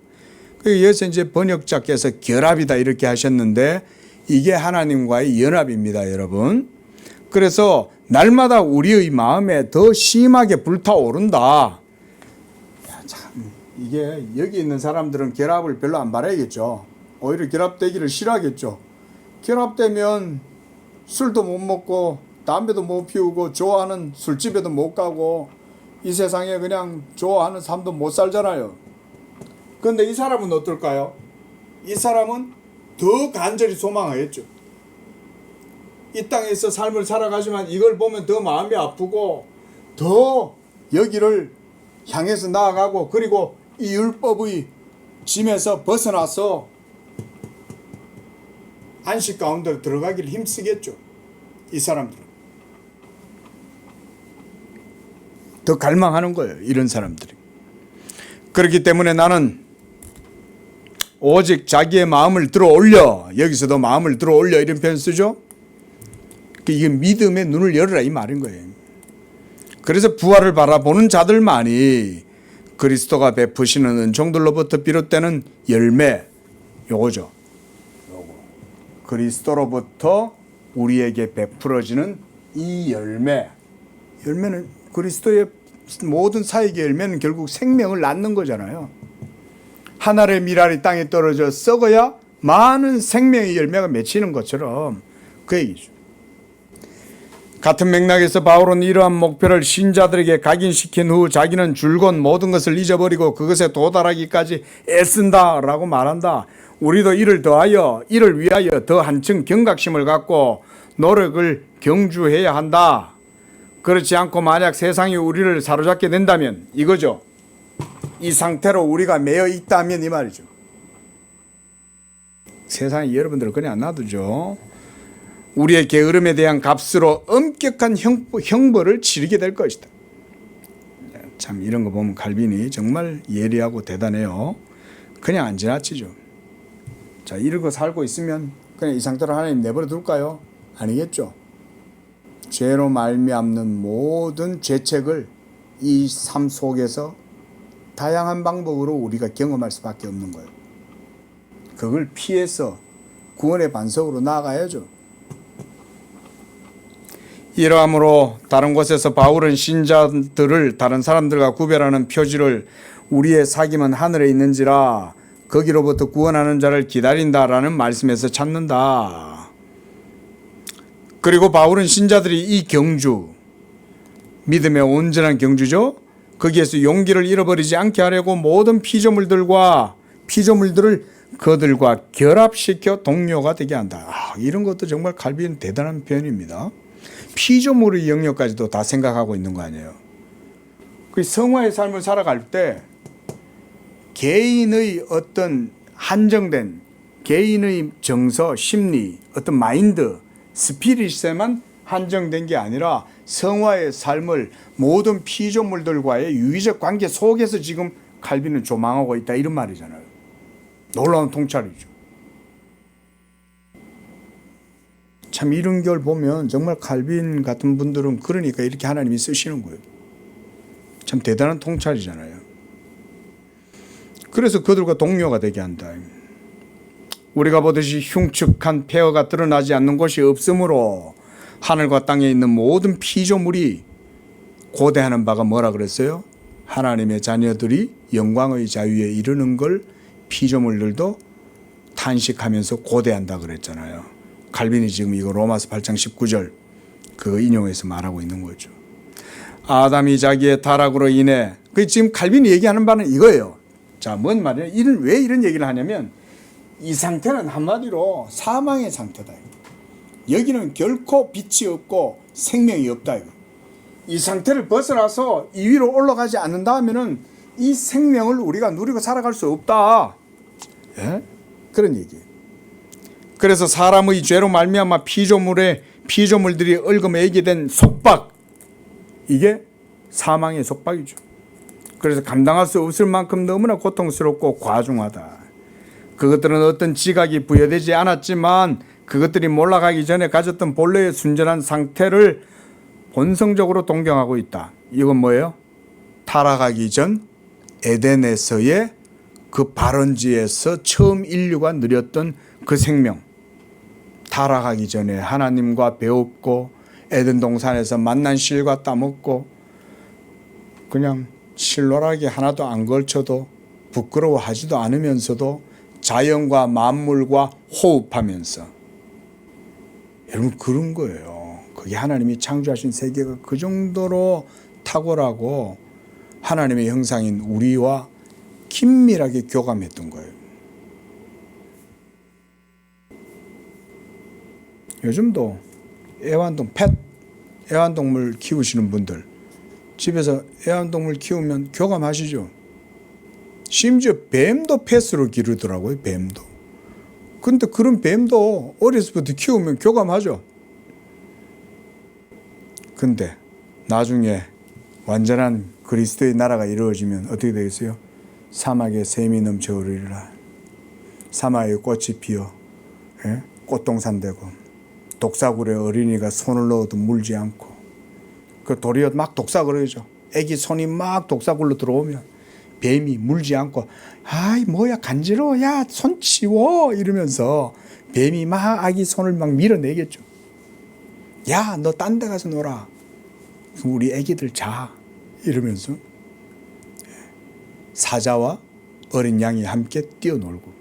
여기서 이제 번역자께서 결합이다 이렇게 하셨는데, 이게 하나님과의 연합입니다, 여러분. 그래서 날마다 우리의 마음에 더 심하게 불타오른다. 참, 이게 여기 있는 사람들은 결합을 별로 안 바라겠죠. 오히려 결합되기를 싫어하겠죠. 결합되면 술도 못 먹고 담배도 못 피우고 좋아하는 술집에도 못 가고 이 세상에 그냥 좋아하는 삶도 못 살잖아요. 그런데 이 사람은 어떨까요? 이 사람은 더 간절히 소망하겠죠. 이 땅에서 삶을 살아가지만 이걸 보면 더 마음이 아프고 더 여기를 향해서 나아가고, 그리고 이 율법의 짐에서 벗어나서 안식 가운데 들어가기를 힘쓰겠죠. 이 사람들은 더 갈망하는 거예요, 이런 사람들이. 그렇기 때문에 나는 오직 자기의 마음을 들어 올려, 여기서도 마음을 들어 올려 이런 표현 쓰죠. 이게 믿음의 눈을 열어라 이 말인 거예요. 그래서 부활을 바라보는 자들만이 그리스도가 베푸시는 은총들로부터 비롯되는 열매, 요거죠. 그리스도로부터 우리에게 베풀어지는 이 열매는 그리스도의 모든 사역의 열매는 결국 생명을 낳는 거잖아요. 하늘의 미랄이 땅에 떨어져 썩어야 많은 생명의 열매가 맺히는 것처럼 그 얘기죠. 같은 맥락에서 바울은 이러한 목표를 신자들에게 각인시킨 후 자기는 줄곧 모든 것을 잊어버리고 그것에 도달하기까지 애쓴다라고 말한다. 우리도 이를 위하여 더 한층 경각심을 갖고 노력을 경주해야 한다. 그렇지 않고 만약 세상이 우리를 사로잡게 된다면 이거죠. 이 상태로 우리가 매여 있다면 이 말이죠. 세상이 여러분들을 그냥 안 놔두죠. 우리의 게으름에 대한 값으로 엄격한 형벌을 치르게 될 것이다. 참 이런 거 보면 칼빈이 정말 예리하고 대단해요. 그냥 안 지나치죠. 자, 이러고 살고 있으면 그냥 이 상태로 하나님 내버려 둘까요? 아니겠죠. 죄로 말미암는 모든 죄책을 이 삶 속에서 다양한 방법으로 우리가 경험할 수밖에 없는 거예요. 그걸 피해서 구원의 반석으로 나아가야죠. 이러함으로 다른 곳에서 바울은 신자들을 다른 사람들과 구별하는 표지를 우리의 사귐은 하늘에 있는지라 거기로부터 구원하는 자를 기다린다라는 말씀에서 찾는다. 그리고 바울은 신자들이 이 경주, 믿음의 온전한 경주죠. 거기에서 용기를 잃어버리지 않게 하려고 모든 피조물들을 그들과 결합시켜 동료가 되게 한다. 이런 것도 정말 칼빈 대단한 표현입니다. 피조물의 영역까지도 다 생각하고 있는 거 아니에요. 그 성화의 삶을 살아갈 때 개인의 어떤 한정된 개인의 정서, 심리, 어떤 마인드, 스피릿에만 한정된 게 아니라 성화의 삶을 모든 피조물들과의 유의적 관계 속에서 지금 칼빈은 조망하고 있다 이런 말이잖아요. 놀라운 통찰이죠. 참 이런 걸 보면 정말 칼빈 같은 분들은 그러니까 이렇게 하나님이 쓰시는 거예요. 참 대단한 통찰이잖아요. 그래서 그들과 동료가 되게 한다. 우리가 보듯이 흉측한 폐허가 드러나지 않는 곳이 없으므로 하늘과 땅에 있는 모든 피조물이 고대하는 바가 뭐라 그랬어요? 하나님의 자녀들이 영광의 자유에 이르는 걸 피조물들도 탄식하면서 고대한다 그랬잖아요. 칼빈이 지금 이거 로마서 8장 19절 그 인용해서 말하고 있는 거죠. 아담이 자기의 타락으로 인해 그 지금 칼빈이 얘기하는 바는 이거예요. 자, 뭔 말이에요? 왜 이런 얘기를 하냐면 이 상태는 한마디로 사망의 상태다. 여기는 결코 빛이 없고 생명이 없다. 이 상태를 벗어나서 이 위로 올라가지 않는다 하면은 이 생명을 우리가 누리고 살아갈 수 없다. 예? 그런 얘기예요. 그래서 사람의 죄로 말미암아 피조물들이 얽어매이게 된 속박, 이게 사망의 속박이죠. 그래서 감당할 수 없을 만큼 너무나 고통스럽고 과중하다. 그것들은 어떤 지각이 부여되지 않았지만 그것들이 몰락하기 전에 가졌던 본래의 순전한 상태를 본성적으로 동경하고 있다. 이건 뭐예요? 타락하기 전 에덴에서의 그 발원지에서 처음 인류가 누렸던 그 생명. 타락하기 전에 하나님과 배웠고 에덴 동산에서 만난 실과 따먹고 그냥 실로락이 하나도 안 걸쳐도 부끄러워하지도 않으면서도 자연과 만물과 호흡하면서, 여러분 그런 거예요. 그게 하나님이 창조하신 세계가 그 정도로 탁월하고 하나님의 형상인 우리와 긴밀하게 교감했던 거예요. 요즘도 애완동물 키우시는 분들 집에서 애완동물 키우면 교감하시죠. 심지어 뱀도 펫으로 기르더라고요. 뱀도. 근데 그런 뱀도 어려서부터 키우면 교감하죠. 근데 나중에 완전한 그리스도의 나라가 이루어지면 어떻게 되겠어요? 사막에 샘이 넘쳐 흐르리라. 사막에 꽃이 피어 꽃동산 되고 독사굴에 어린이가 손을 넣어도 물지 않고 그 도리어 막 독사그러죠. 애기 손이 막 독사굴로 들어오면 뱀이 물지 않고 아이 뭐야 간지러워 야 손 치워 이러면서 뱀이 막 아기 손을 막 밀어내겠죠. 야 너 딴 데 가서 놀아. 우리 애기들 자 이러면서 사자와 어린 양이 함께 뛰어놀고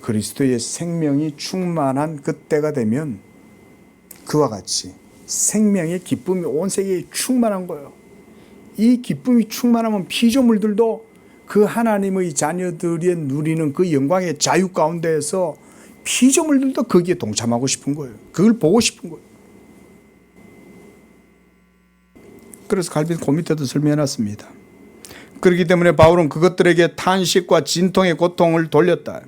그리스도의 생명이 충만한 그때가 되면 그와 같이 생명의 기쁨이 온 세계에 충만한 거예요. 이 기쁨이 충만하면 피조물들도 그 하나님의 자녀들이 누리는 그 영광의 자유 가운데에서 피조물들도 거기에 동참하고 싶은 거예요. 그걸 보고 싶은 거예요. 그래서 갈빈 그 밑에도 설명해놨습니다. 그렇기 때문에 바울은 그것들에게 탄식과 진통의 고통을 돌렸다.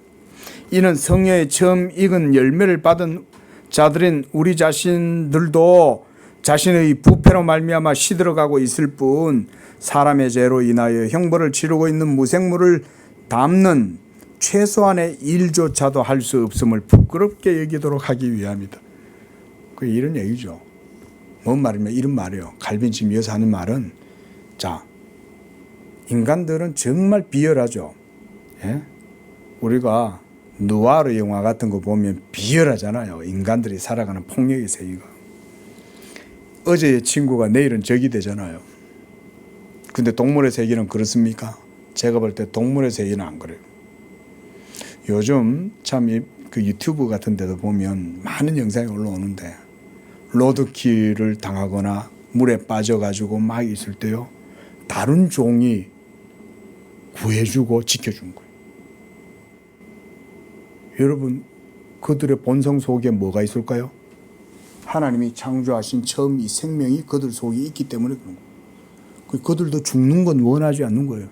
이는 성령의 처음 익은 열매를 받은 자들인 우리 자신들도 자신의 부패로 말미암아 시들어가고 있을 뿐 사람의 죄로 인하여 형벌을 치르고 있는 무생물을 담는 최소한의 일조차도 할 수 없음을 부끄럽게 여기도록 하기 위함이다. 그 이런 얘기죠. 뭔 말이면 이런 말이에요. 갈빈 지금 여기서 하는 말은 자 인간들은 정말 비열하죠. 예? 우리가 누아르 영화 같은 거 보면 비열하잖아요. 인간들이 살아가는 폭력의 세계가. 어제의 친구가 내일은 적이 되잖아요. 근데 동물의 세계는 그렇습니까? 제가 볼 때 동물의 세계는 안 그래요. 요즘 참 그 유튜브 같은 데도 보면 많은 영상이 올라오는데 로드킬을 당하거나 물에 빠져가지고 막 있을 때요, 다른 종이 구해주고 지켜준 거예요. 여러분, 그들의 본성 속에 뭐가 있을까요? 하나님이 창조하신 처음 이 생명이 그들 속에 있기 때문에 그런 거예요. 그들도 죽는 건 원하지 않는 거예요.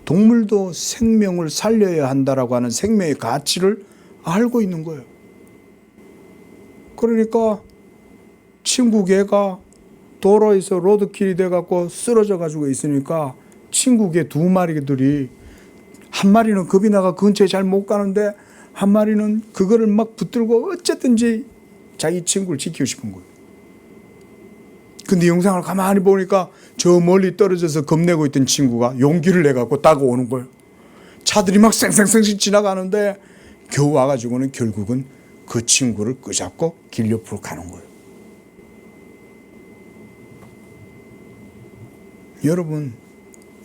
동물도 생명을 살려야 한다라고 하는 생명의 가치를 알고 있는 거예요. 그러니까 친구 개가 도로에서 로드킬이 돼갖고 쓰러져 가지고 있으니까 친구 개 두 마리들이, 한 마리는 겁이 나가 근처에 잘 못 가는데 한 마리는 그거를 막 붙들고 어쨌든지 자기 친구를 지키고 싶은 거예요. 근데 영상을 가만히 보니까 저 멀리 떨어져서 겁내고 있던 친구가 용기를 내갖고 다가오는 거예요. 차들이 막 쌩쌩쌩 지나가는데 겨우 와가지고는 결국은 그 친구를 끄잡고 길 옆으로 가는 거예요. 여러분,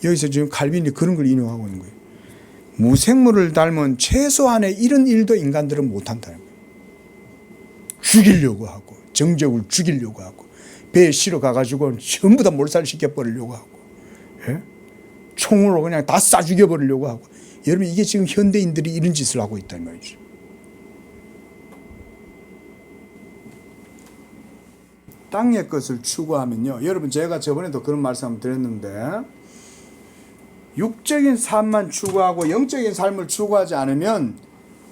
여기서 지금 칼빈이 그런 걸 인용하고 있는 거예요. 무생물을 닮은 최소한의 이런 일도 인간들은 못한다는 거예요. 죽이려고 하고, 정적을 죽이려고 하고, 배에 실어 가가지고 전부 다 몰살시켜버리려고 하고, 예? 총으로 그냥 다 쏴 죽여버리려고 하고. 여러분, 이게 지금 현대인들이 이런 짓을 하고 있다는 말이죠. 땅의 것을 추구하면요, 여러분, 제가 저번에도 그런 말씀 드렸는데, 육적인 삶만 추구하고 영적인 삶을 추구하지 않으면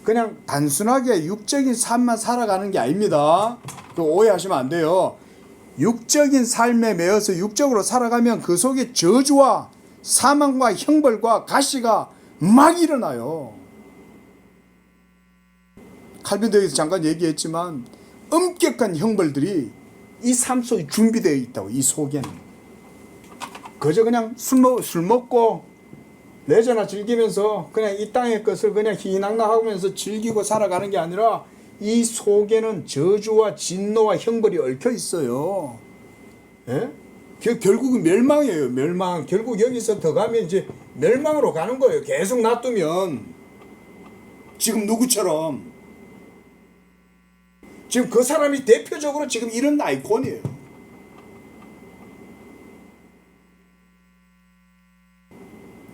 그냥 단순하게 육적인 삶만 살아가는 게 아닙니다. 그 오해하시면 안 돼요. 육적인 삶에 매여서 육적으로 살아가면 그 속에 저주와 사망과 형벌과 가시가 막 일어나요. 칼빈도 여기서 잠깐 얘기했지만 엄격한 형벌들이 이 삶 속에 준비되어 있다고. 이 속에는 그저 그냥 술 먹고 레저나 즐기면서 그냥 이 땅의 것을 그냥 희낙낙하면서 즐기고 살아가는 게 아니라 이 속에는 저주와 진노와 형벌이 얽혀 있어요. 예? 결국은 멸망이에요. 멸망. 결국 여기서 더 가면 이제 멸망으로 가는 거예요. 계속 놔두면. 지금 누구처럼. 지금 그 사람이 대표적으로 지금 이런 아이콘이에요.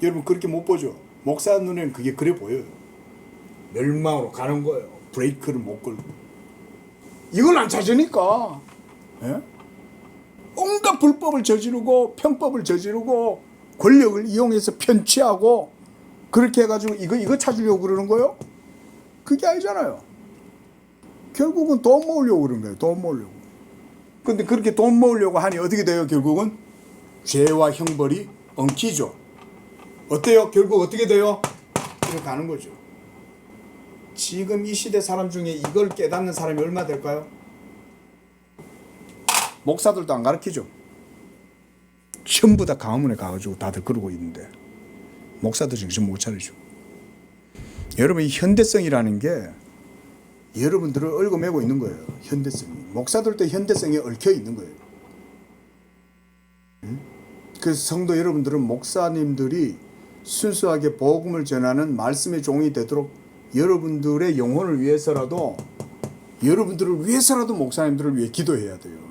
여러분, 그렇게 못 보죠? 목사 눈에는 그게 그래 보여요. 멸망으로 가는 거예요. 브레이크를 못 걸고. 이걸 안 찾으니까, 예? 온갖 불법을 저지르고 편법을 저지르고 권력을 이용해서 편취하고 그렇게 해가지고 이거 찾으려고 그러는 거예요? 그게 아니잖아요. 결국은 돈 모으려고 그러는 거예요. 돈 모으려고. 근데 그렇게 돈 모으려고 하니 어떻게 돼요? 결국은 죄와 형벌이 엉키죠. 어때요? 결국 어떻게 돼요? 이렇게 가는 거죠. 지금 이 시대 사람 중에 이걸 깨닫는 사람이 얼마 될까요? 목사들도 안 가르치죠. 전부 다 강화문에 가가지고 다들 그러고 있는데 목사들 정신 못 차리죠. 여러분, 이 현대성이라는 게 여러분들을 얽어매고 있는 거예요. 현대성이. 목사들도 현대성에 얽혀 있는 거예요. 그래서 성도 여러분들은 목사님들이 순수하게 복음을 전하는 말씀의 종이 되도록 여러분들의 영혼을 위해서라도, 여러분들을 위해서라도 목사님들을 위해 기도해야 돼요.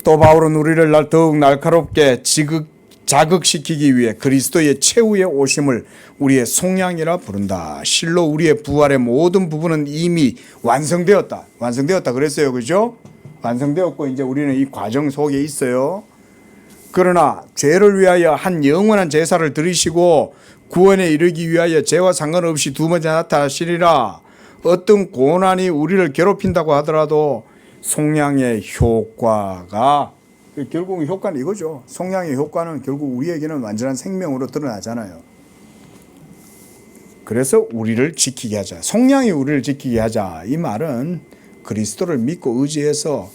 또 바울은 우리를 더욱 날카롭게 자극시키기 위해 그리스도의 최후의 오심을 우리의 속량이라 부른다. 실로 우리의 부활의 모든 부분은 이미 완성되었다. 완성되었다 그랬어요. 그죠? 완성되었고 이제 우리는 이 과정 속에 있어요. 그러나 죄를 위하여 한 영원한 제사를 드리시고 구원에 이르기 위하여 죄와 상관없이 두 번째 나타나시리라. 어떤 고난이 우리를 괴롭힌다고 하더라도 속량의 효과가, 결국은 효과는 이거죠. 속량의 효과는 결국 우리에게는 완전한 생명으로 드러나잖아요. 그래서 우리를 지키게 하자. 속량이 우리를 지키게 하자. 이 말은 그리스도를 믿고 의지해서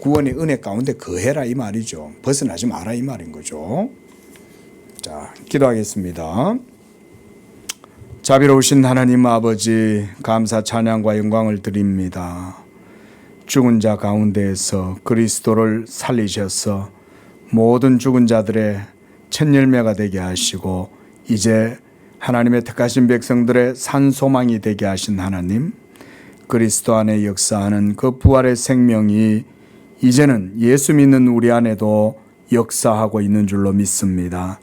구원의 은혜 가운데 거해라 이 말이죠. 벗어나지 마라 이 말인 거죠. 자, 기도하겠습니다. 자비로우신 하나님 아버지, 감사 찬양과 영광을 드립니다. 죽은 자 가운데에서 그리스도를 살리셔서 모든 죽은 자들의 첫 열매가 되게 하시고 이제 하나님의 택하신 백성들의 산 소망이 되게 하신 하나님, 그리스도 안에 역사하는 그 부활의 생명이 이제는 예수 믿는 우리 안에도 역사하고 있는 줄로 믿습니다.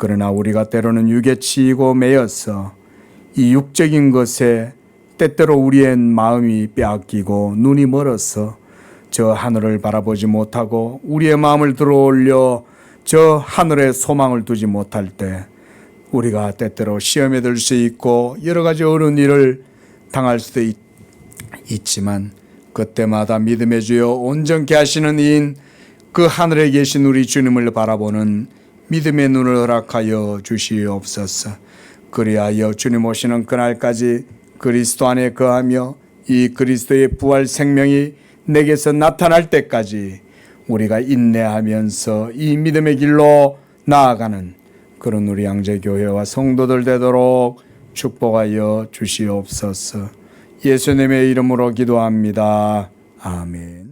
그러나 우리가 때로는 육에 치이고 매여서 이 육적인 것에 때때로 우리의 마음이 빼앗기고 눈이 멀어서 저 하늘을 바라보지 못하고 우리의 마음을 들어올려 저 하늘에 소망을 두지 못할 때 우리가 때때로 시험에 들 수 있고 여러 가지 어려운 일을 당할 수도 있지만 그때마다 믿음의 주여 온전케 하시는 이인 그 하늘에 계신 우리 주님을 바라보는 믿음의 눈을 허락하여 주시옵소서. 그리하여 주님 오시는 그날까지 그리스도 안에 거하며 이 그리스도의 부활 생명이 내게서 나타날 때까지 우리가 인내하면서 이 믿음의 길로 나아가는 그런 우리 양재교회와 성도들 되도록 축복하여 주시옵소서. 예수님의 이름으로 기도합니다. 아멘.